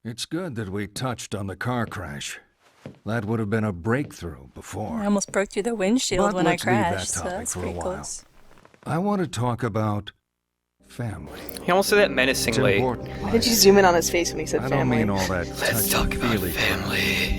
It's good that we touched on the car crash. That would have been a breakthrough before. I almost broke through the windshield But when I let's leave that crashed, so topic that's for a pretty while. close. I want to talk about family. He almost said that It's menacingly. important. Why did you zoom in on his face when he said I family? don't mean all that Let's talk about touchy-feely. family.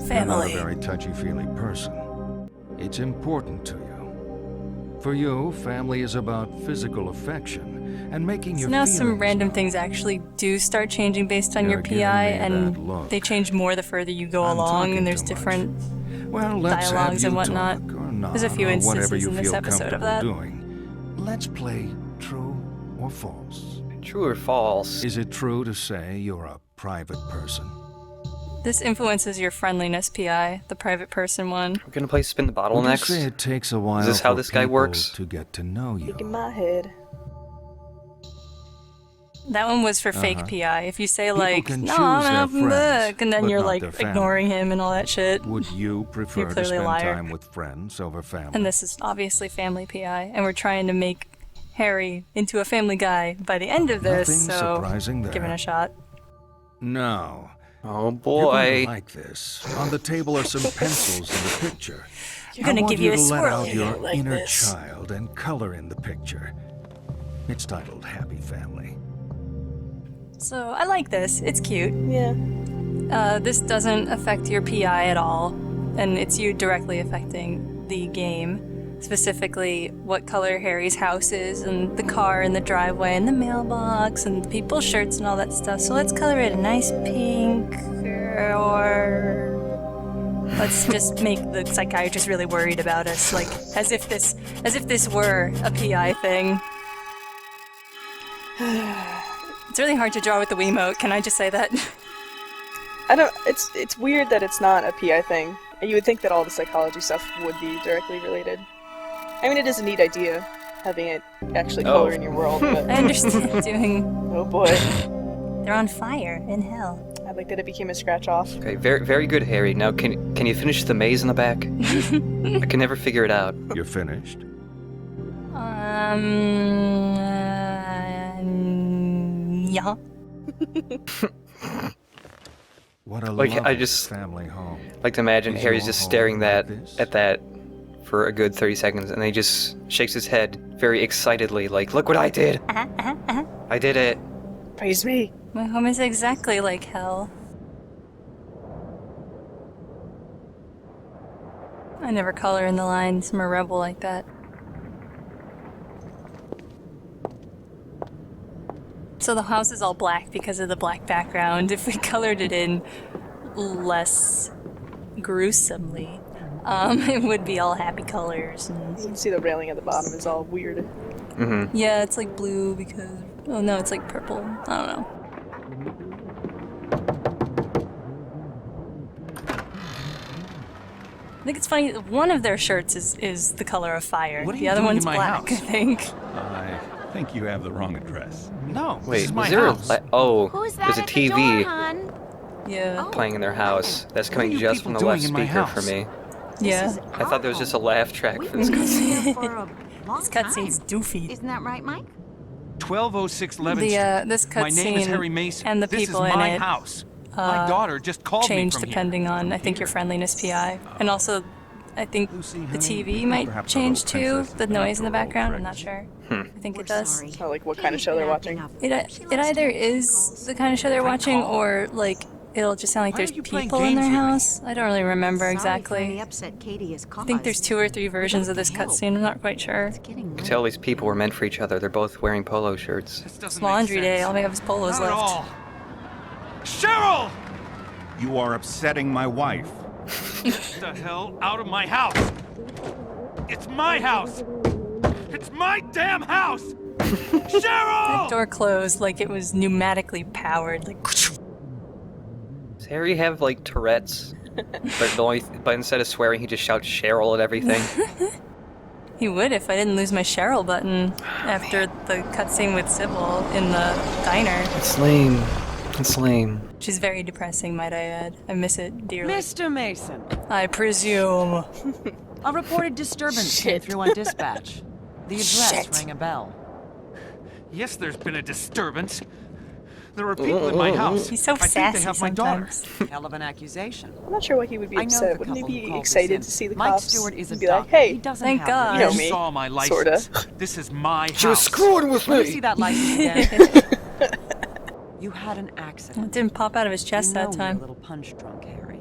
You're not a very touchy-feely person. It's important to you. For you, family is about physical affection and making So your now feelings some random known. things actually do start changing based on your You're giving PI, me that and look. they change more the further you go I'm along, talking and there's too much. different Well, let's dialogues have and you whatnot. talk, or not, There's a few or whatever instances you in this feel episode of comfortable that. doing. Let's play true or false. True or false? Is it true to say you're a private person? This influences your friendliness PI, the private person one. We're gonna play spin the bottle Would you next. say it takes a while this how for this guy people works? to get to know you? Think in my head. That one was for fake Uh-huh. PI. If you say People like, can no, choose I'm their an open friends, book, and then but you're not like their family. ignoring him and all that shit. Would you prefer to clearly a spend liar. time with friends over family? And this is obviously family PI, and we're trying to make Harry into a family guy by the end of this, Nothing so surprising there. give it a shot. No. Oh You're boy. going to like this. On the table are some pencils in the picture. You're gonna I want give you a to let swirl. out your like inner this. child and color in the picture. It's titled Happy Family. So I like this. It's cute. Yeah. This doesn't affect your PI at all, and it's you directly affecting the game. Specifically, what color Harry's house is, and the car, and the driveway, and the mailbox, and people's shirts, and all that stuff. So let's color it a nice pink, or let's just make the psychiatrist really worried about us, like as if this were a PI thing. It's really hard to draw with the Wiimote. Can I just say that? I don't. It's weird that it's not a PI thing. You would think that all the psychology stuff would be directly related. I mean, it is a neat idea, having it actually color in your world, but I understand doing. oh boy. They're on fire in hell. I like that it became a scratch off. Okay, very good, Harry. Now, can you finish the maze in the back? I can never figure it out. You're finished? Yeah. What a Like, I lovely just- family home. Like to imagine Is Harry's your just home staring like this? at that for a good 30 seconds, and then he just shakes his head very excitedly, like, "Look what I did! I did it!" Praise me. My home is exactly like hell. I never color in the lines. I'm a rebel like that. So the house is all black because of the black background. If we colored it in less gruesomely, it would be all happy colors. You can see the railing at the bottom is all weird. Mm-hmm. Yeah, it's like blue because... Oh no, it's like purple. I don't know. I think it's funny, one of their shirts is the color of fire. What are The you other doing one's in my black, I house? think. I think you have the wrong address. No, this Wait, is my was there house. Who's that there's a at the TV door, hon? Yeah. Oh. playing in their house. That's What coming are you just people from the left doing in my speaker for house? me. Yeah. I thought there was just a laugh track for this cutscene. Here for a long This cutscene's time. doofy. Isn't that right, Mike? 1206 11th The, Street. this My name is cutscene Harry Mason. and the this people is in my it, house. My daughter just called me change from depending here. on, I think, your friendliness PI. And also, I think Lucy, the honey, TV might perhaps a change little too, princess the is not noise in the after all background, I'm not tricks. sure. I think We're it does. sorry. Not like what kind of show they're watching. It either is the kind of show they're watching, or like it'll just sound like Why there's are you playing people in their games with me? house. I don't really remember Sorry for exactly. any upset Katie has I caused. think there's 2 or 3 versions of this What the hell? cutscene. I'm not quite sure. It's getting You can tell these people were meant for each other. They're both wearing polo shirts. This doesn't It's make laundry day. sense. All we have is polos Not at left. all. Cheryl! You are upsetting my wife. Get the hell out of my house! It's my house! It's my damn house! Cheryl! Door closed like it was pneumatically powered. Like, Does Harry have like Tourette's? But instead of swearing, he just shouts Cheryl at everything. he would if I didn't lose my Cheryl button after the cutscene with Sybil in the diner. It's lame. It's lame. She's very depressing, might I add. I miss it dearly. Mr. Mason, I presume. a reported disturbance came through on dispatch. The address rang a bell. Yes, there's been a disturbance. There are people in my house. He's so I think sassy they have my daughter. sometimes. Hell of an accusation. I'm not sure why he would be I know upset. the Wouldn't he couple who be called this excited in. to see the Mike cops Stewart is a and be like, doctor. hey, He doesn't Thank have God. you know You me, saw my license. sorta. This is my house. She was screwing with Let me see me. that license again. You had an accident. It didn't pop out of his chest you that know you're a time. little punch drunk, Harry.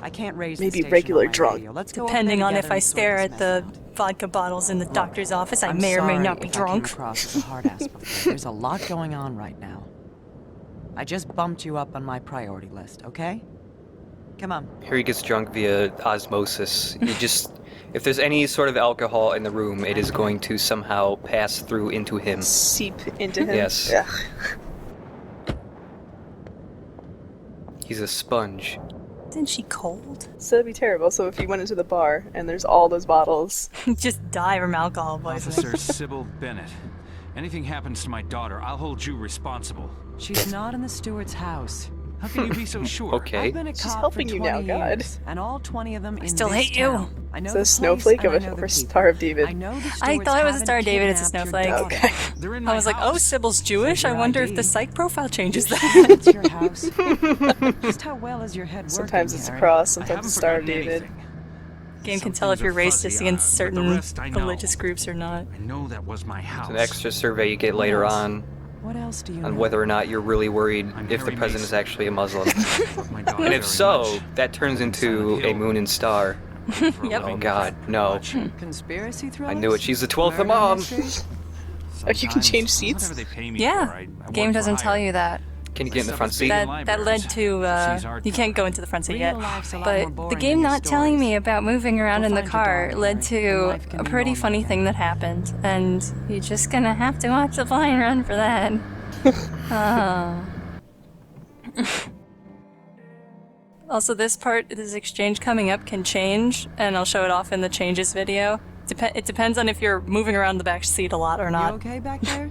I can't raise Maybe the station regular on my drunk. radio. Let's go Depending up on there if together I and sort stare this at mess the out. vodka bottles in the doctor's office, I I'm may or may sorry not be if drunk. I came across as a hard ass before. There's a lot going on right now. I just bumped you up on my priority list, okay? Come on. Harry gets drunk via osmosis. You just, if there's any sort of alcohol in the room, it is going to somehow pass through into him. Seep into him. Yes. Yeah. He's a sponge. Isn't she cold? So that'd be terrible. So if you went into the bar and there's all those bottles, Just die from alcohol poisoning. Officer Sybil Bennett. Anything happens to my daughter, I'll hold you responsible. She's not in the steward's house. How can you be so sure? Okay. I've been a She's cop helping for you 20 now, God. years, and all 20 of them in still this hate you. town. I know it's the a place snowflake and of I a know the or people. Star of David. I know the I thought it was a stewards Star of haven't David, it's a kidnapped snowflake. your Okay. daughter. They're in I my was like, house. oh, Sybil's Jewish? I your wonder if ID. the psych profile changes You're that. sure it's your house. Just how well is your head working, Sometimes it's a Harry? cross, I sometimes haven't it's Star of forgotten David. anything. Game can Some tell if things you're are racist fuzzy, against but certain the rest I know. religious groups or not. I know that was my house. It's an extra survey you get later else? on What else do you know? on whether or not you're really worried I'm if the Harry president is Mason. actually a Muslim. Love my daughter And if very so, much. that turns into Silent a Hill. moon and star. For a Yep. Oh living god, pretty no. much. Conspiracy thrillers? I knew it. She's the 12th Murder mom. mysteries? Oh, you can Sometimes, change seats? whatever they pay me Yeah. for, I Game work doesn't for tell hire. you that. Can you get in the Stuff front is seat? big. That led to, She's art you can't go into the front seat Real yet. life's a lot But more boring the than game your not telling stories. me about moving around Go in the find your car daughter, led Harry, and to life can a be pretty normal funny again. thing that happened. And you're just gonna have to watch the fly and run for that. Also, this exchange coming up can change, and I'll show it off in the changes video. It depends on if you're moving around the back seat a lot or You not. okay back there?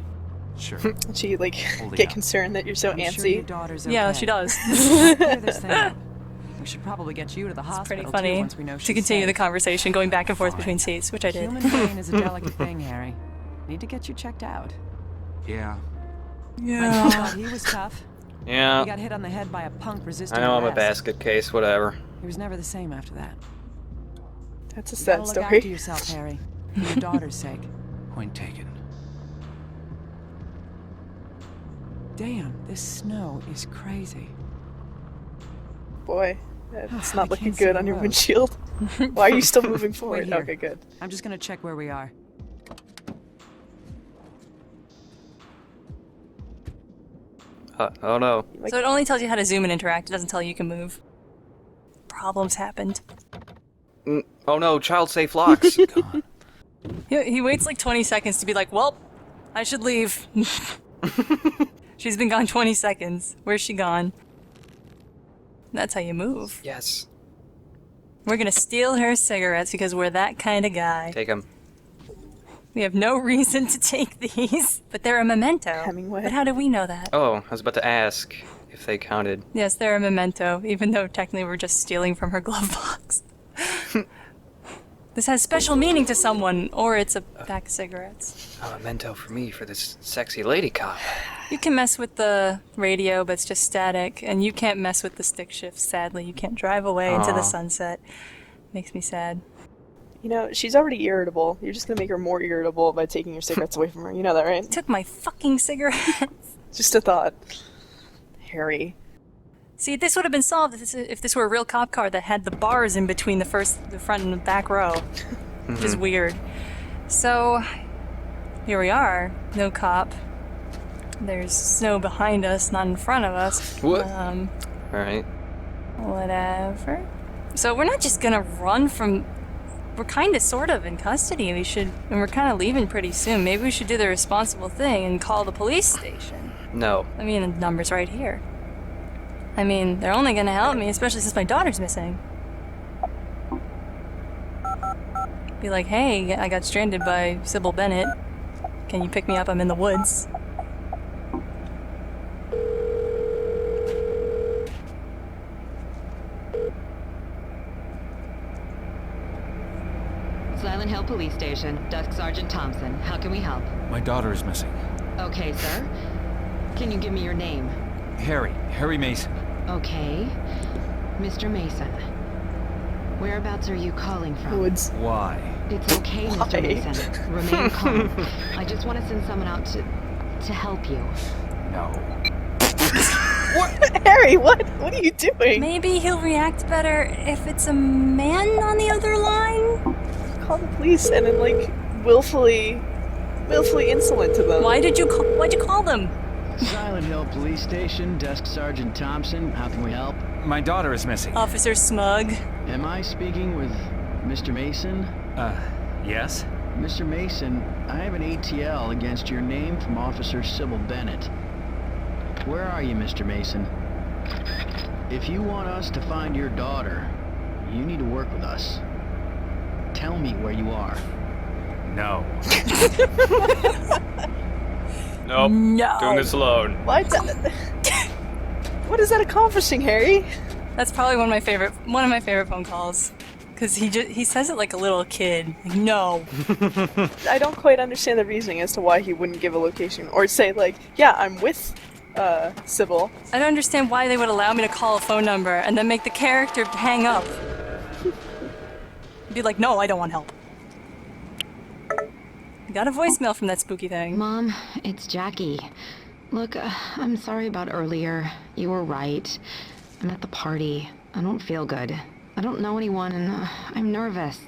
Sure. And she like Holding get up. concerned that you're so I'm sure your antsy. daughter's okay. Yeah, she does. Clear this thing up. We should probably get you to the It's hospital pretty too, funny once we know to she's continue the safe. conversation, going back and forth between seats, which I did. Human brain is a delicate thing, Harry. Need to get you checked out. Yeah. I thought he was tough. He Yeah, got hit on the head by a punk resisting I know I'm a arrest. basket case, whatever. He was never the same after that. That's a You gotta sad look story. after yourself, Harry. For your daughter's sake. Point taken. Damn, this snow is crazy. Boy, it's I not looking can't see good the on your road. windshield. Why are you still moving forward? here. Okay, good. I'm just gonna check where we are. Oh no. So it only tells you how to zoom and interact. It doesn't tell you you can move. Problems happened. Oh no, child safe locks. He waits like 20 seconds to be like, well, I should leave. She's been gone 20 seconds. Where's she gone? That's how you move. Yes. We're gonna steal her cigarettes because we're that kind of guy. Take him. We have no reason to take these, but they're a memento. Hemingway. But how do we know that? Oh, I was about to ask if they counted. Yes, they're a memento, even though technically we're just stealing from her glove box. This has special meaning to someone, or it's a pack of cigarettes. A memento for me for this sexy lady cop. You can mess with the radio, but it's just static, and you can't mess with the stick shift, sadly. You can't drive away into the Aw. sunset. Makes me sad. You know, she's already irritable. You're just gonna make her more irritable by taking your cigarettes away from her. You know that, right? Took my fucking cigarettes. Just a thought. Harry. See, this would have been solved if this were a real cop car that had the bars in between the front and the back row, which is weird. So, here we are. No cop. There's snow behind us, not in front of us. What? Alright. Whatever. So we're not just gonna run from... We're kind of sort of in custody. And we're kind of leaving pretty soon. Maybe we should do the responsible thing and call the police station. No. I mean, the number's right here. I mean, they're only gonna help me, especially since my daughter's missing. Be like, hey, I got stranded by Sybil Bennett. Can you pick me up? I'm in the woods. Silent Hill Police Station, Desk Sergeant Thompson. How can we help? My daughter is missing. Okay, sir. Can you give me your name? Harry Mason. Okay. Mr. Mason. Whereabouts are you calling from? Woods. Why? It's okay, Why? Mr. Mason. Remain calm. I just want to send someone out to help you. No. Harry, what are you doing? Maybe he'll react better if it's a man on the other line? Call the police and then like willfully insolent to them. Why'd you call them? Silent Hill Police Station, Desk Sergeant Thompson. How can we help? My daughter is missing. Officer Smug. Am I speaking with Mr. Mason? Yes? Mr. Mason, I have an ATL against your name from Officer Sybil Bennett. Where are you, Mr. Mason? If you want us to find your daughter, you need to work with us. Tell me where you are. No. Nope. No. Doing this alone. What? What is that accomplishing, Harry? That's probably one of my favorite phone calls. Cause he says it like a little kid. Like, no. I don't quite understand the reasoning as to why he wouldn't give a location or say like, yeah, I'm with Sybil. I don't understand why they would allow me to call a phone number and then make the character hang up. Be like, no, I don't want help. Got a voicemail from that spooky thing. Mom, it's Jackie. Look, I'm sorry about earlier. You were right. I'm at the party. I don't feel good. I don't know anyone, and I'm nervous.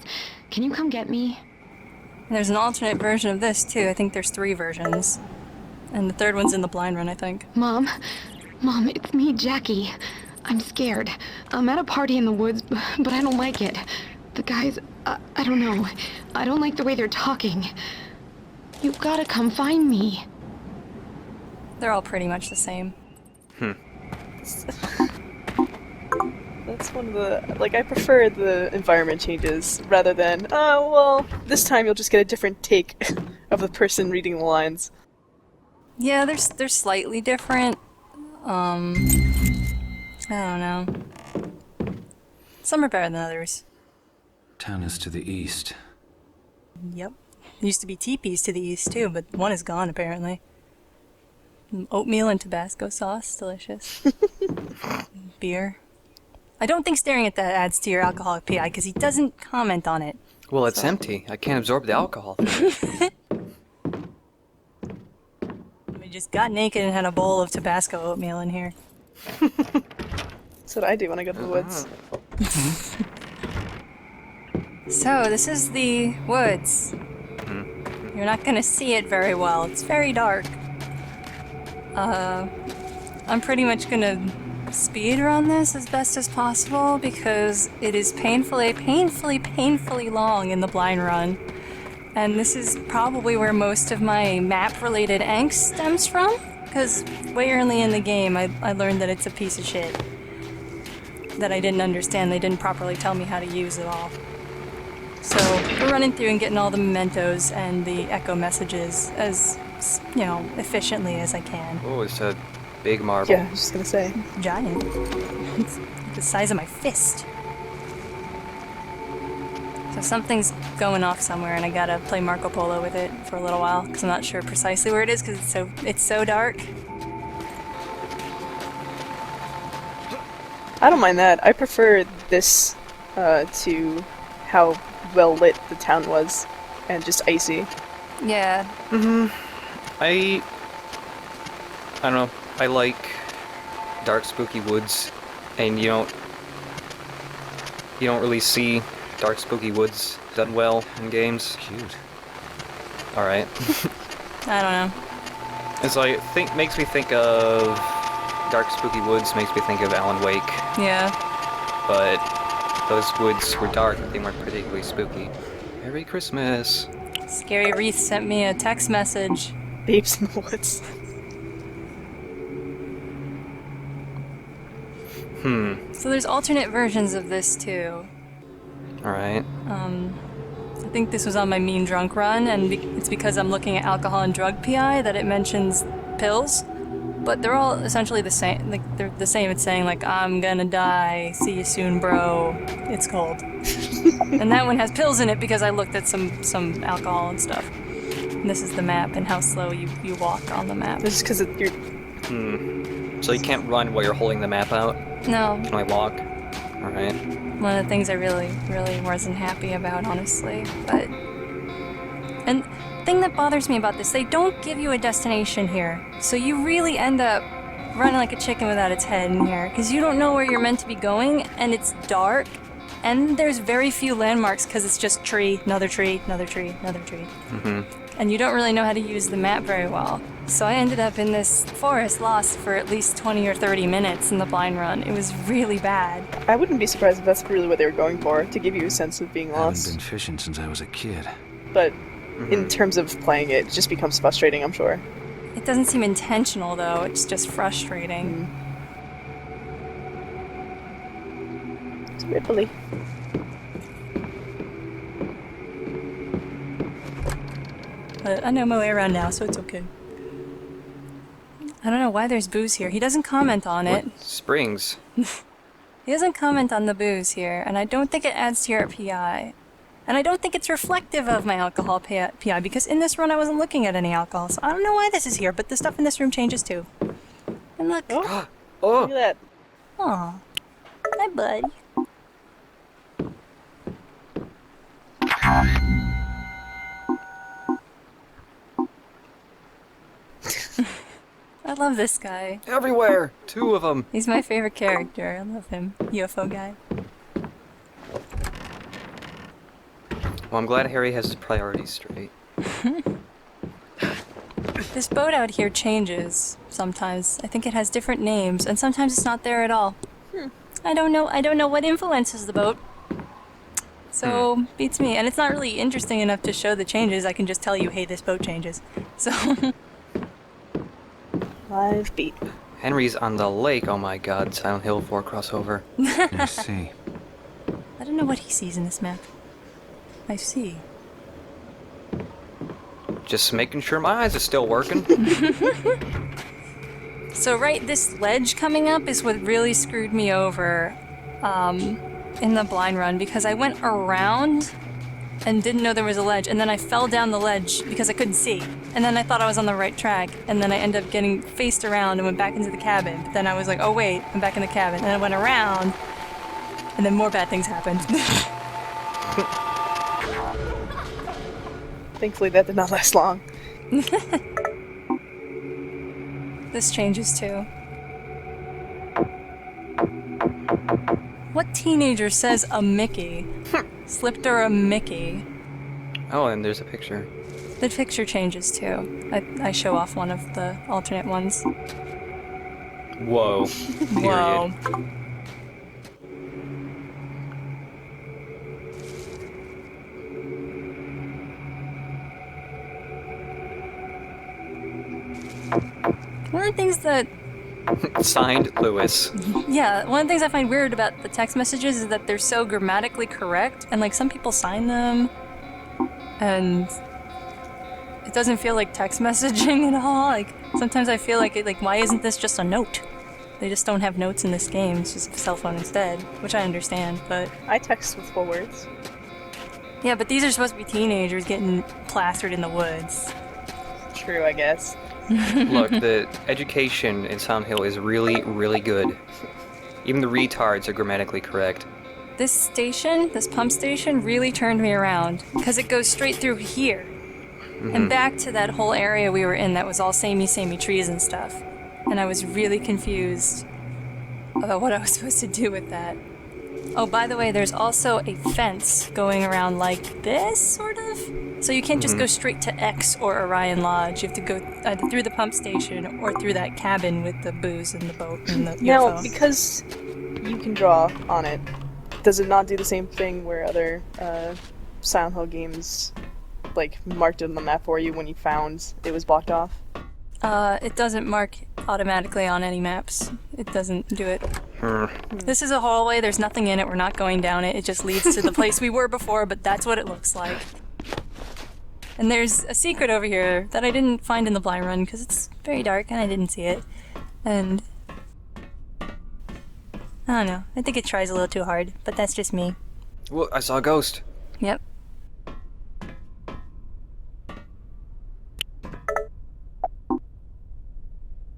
Can you come get me? There's an alternate version of this, too. I think there's 3 versions. And the third one's in the blind run, I think. Mom, it's me, Jackie. I'm scared. I'm at a party in the woods, but I don't like it. The guys, I don't know. I don't like the way they're talking. You've gotta come find me. They're all pretty much the same. That's one of the, like, I prefer the environment changes rather than, oh, well, this time you'll just get a different take of the person reading the lines. Yeah, they're slightly different. I don't know. Some are better than others. Town is to the east. Yep. There used to be teepees to the east, too, but one is gone, apparently. Oatmeal and Tabasco sauce, delicious. Beer. I don't think staring at that adds to your alcoholic PI, because he doesn't comment on it. Well, it's empty. I can't absorb the alcohol. We just got naked and had a bowl of Tabasco oatmeal in here. That's what I do when I go to the woods. So, this is the woods. You're not gonna see it very well. It's very dark. I'm pretty much gonna speed run this as best as possible because it is painfully long in the blind run. And this is probably where most of my map-related angst stems from, because way early in the game I learned that it's a piece of shit that I didn't understand. They didn't properly tell me how to use it all. So we're running through and getting all the mementos and the echo messages as, you know, efficiently as I can. Oh, it's a big marble. Yeah, I was just gonna say. Giant. It's the size of my fist. So something's going off somewhere and I gotta play Marco Polo with it for a little while because I'm not sure precisely where it is because it's so dark. I don't mind that. I prefer this to how well lit the town was and just icy. Yeah. I don't know. I like dark, spooky woods, and you don't really see dark, spooky woods done well in games. Cute. All right. I don't know. And so makes me think of dark, spooky woods. Makes me think of Alan Wake. Yeah. But those woods were dark, but they weren't particularly spooky. Merry Christmas. Scary Wreath sent me a text message. Babes in the woods. So there's alternate versions of this too. Alright. I think this was on my Mean Drunk run, and it's because I'm looking at alcohol and drug PI that it mentions pills. But they're all essentially the same. Like they're the same. It's saying like, I'm gonna die, see you soon, bro. It's cold. And that one has pills in it because I looked at some alcohol and stuff. And this is the map and how slow you walk on the map. Just because So you can't run while you're holding the map out? No, You can only walk? Alright. one of the things I really wasn't happy about, honestly. But and the thing that bothers me about this, they don't give you a destination here, so you really end up running like a chicken without its head in here, because you don't know where you're meant to be going, and it's dark, and there's very few landmarks because it's just tree, another tree, another tree, another tree. And you don't really know how to use the map very well. So I ended up in this forest lost for at least 20 or 30 minutes in the blind run. It was really bad. I wouldn't be surprised if that's really what they were going for, to give you a sense of being I haven't lost. been fishing since I was a kid. But in terms of playing it, it just becomes frustrating, I'm sure. It doesn't seem intentional, though. It's just frustrating. It's ripply. But I know my way around now, so it's okay. I don't know why there's booze here. He doesn't comment on it. Springs. He doesn't comment on the booze here, and I don't think it adds to your PI. And I don't think it's reflective of my alcohol PI, because in this run I wasn't looking at any alcohol, so I don't know why this is here, but the stuff in this room changes too. And look. Oh, Oh! look at that. Aw. Hi, bud. I love this guy. Everywhere! 2 of them! He's my favorite character. I love him. UFO guy. Well, I'm glad Harry has his priorities straight. This boat out here changes sometimes. I think it has different names, and sometimes it's not there at all. I don't know what influences the boat. So, beats me. And it's not really interesting enough to show the changes. I can just tell you, hey, this boat changes. So... Live beat. Henry's on the lake, oh my god, Silent Hill 4 crossover. I see. I don't know what he sees in this map. I see. Just making sure my eyes are still working. So right, this ledge coming up is what really screwed me over in the blind run, because I went around and didn't know there was a ledge, and then I fell down the ledge because I couldn't see. And then I thought I was on the right track, and then I ended up getting faced around and went back into the cabin. But then I was like, oh wait, I'm back in the cabin. And I went around, and then more bad things happened. Thankfully that did not last long. This changes too. What teenager says a Mickey? Slipped or a Mickey? Oh, and there's a picture. The picture changes too. I show off one of the alternate ones. Whoa. Whoa. One of the things that Signed, Lewis. Yeah, one of the things I find weird about the text messages is that they're so grammatically correct, and like some people sign them, and it doesn't feel like text messaging at all. Like sometimes I feel like why isn't this just a note? They just don't have notes in this game. It's just a cell phone instead, which I understand, but I text with full words. yeah, but these are supposed to be teenagers getting plastered in the woods. True, I guess. Look, the education in Silent Hill is really, really good. Even the retards are grammatically correct. This station, this pump station, really turned me around because it goes straight through here and back to that whole area we were in that was all samey trees and stuff. And I was really confused about what I was supposed to do with that. Oh, by the way, there's also a fence going around like this, sort of. So you can't just go straight to X or Orion Lodge. You have to go either through the pump station or through that cabin with the booze and the boat and the Now, UFO. because you can draw on it, does it not do the same thing where other Silent Hill games like marked it on the map for you when you found it was blocked off? It doesn't mark automatically on any maps. It doesn't do it. This is a hallway, there's nothing in it, we're not going down it, it just leads to the place we were before, but that's what it looks like. And there's a secret over here that I didn't find in the blind run because it's very dark and I didn't see it. And I don't know, I think it tries a little too hard, but that's just me. Well, I saw a ghost. Yep.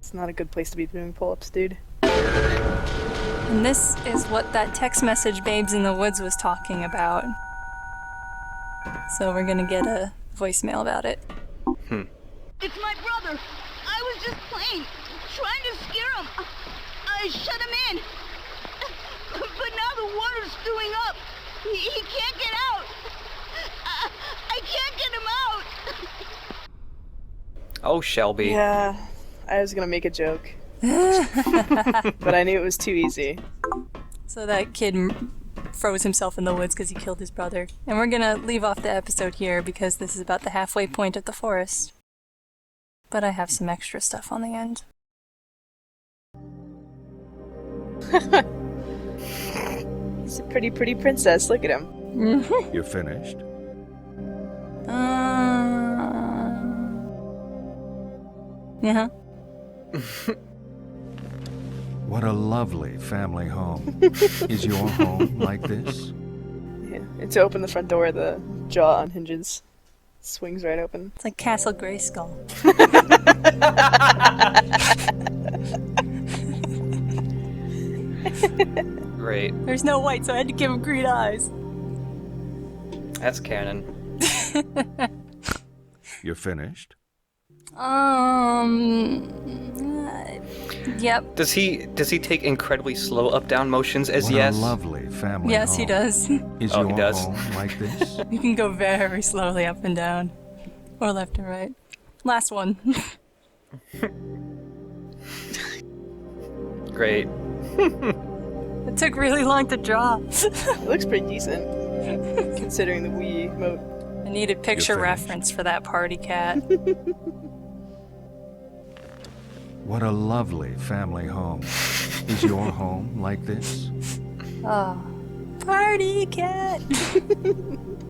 It's not a good place to be doing pull-ups, dude. And this is what that text message Babes in the Woods was talking about. So we're gonna get a voicemail about it. It's my brother. I was just playing, trying to scare him. I shut him in. But now the water's stewing up. He can't get out. I can't get him out. Oh, Shelby. Yeah, I was gonna make a joke. But I knew it was too easy. So that kid froze himself in the woods because he killed his brother. And we're gonna leave off the episode here because this is about the halfway point of the forest. But I have some extra stuff on the end. He's a pretty princess. Look at him. You finished? Yeah. What a lovely family home. Is your home like this? Yeah. And to open the front door, the jaw unhinges. Swings right open. It's like Castle Grayskull. Great. There's no white, so I had to give him green eyes. That's canon. You're finished? Yep. Does he take incredibly slow up-down motions as What yes? a lovely family Yes, home. he does. Is Oh, your he does. home like this? You can go very slowly up and down. Or left and right. Last one. Great. It took really long to draw. It looks pretty decent, considering the Wii mode. I needed picture finished. reference for that party cat. What a lovely family home. Is your home like this? Oh. Party cat!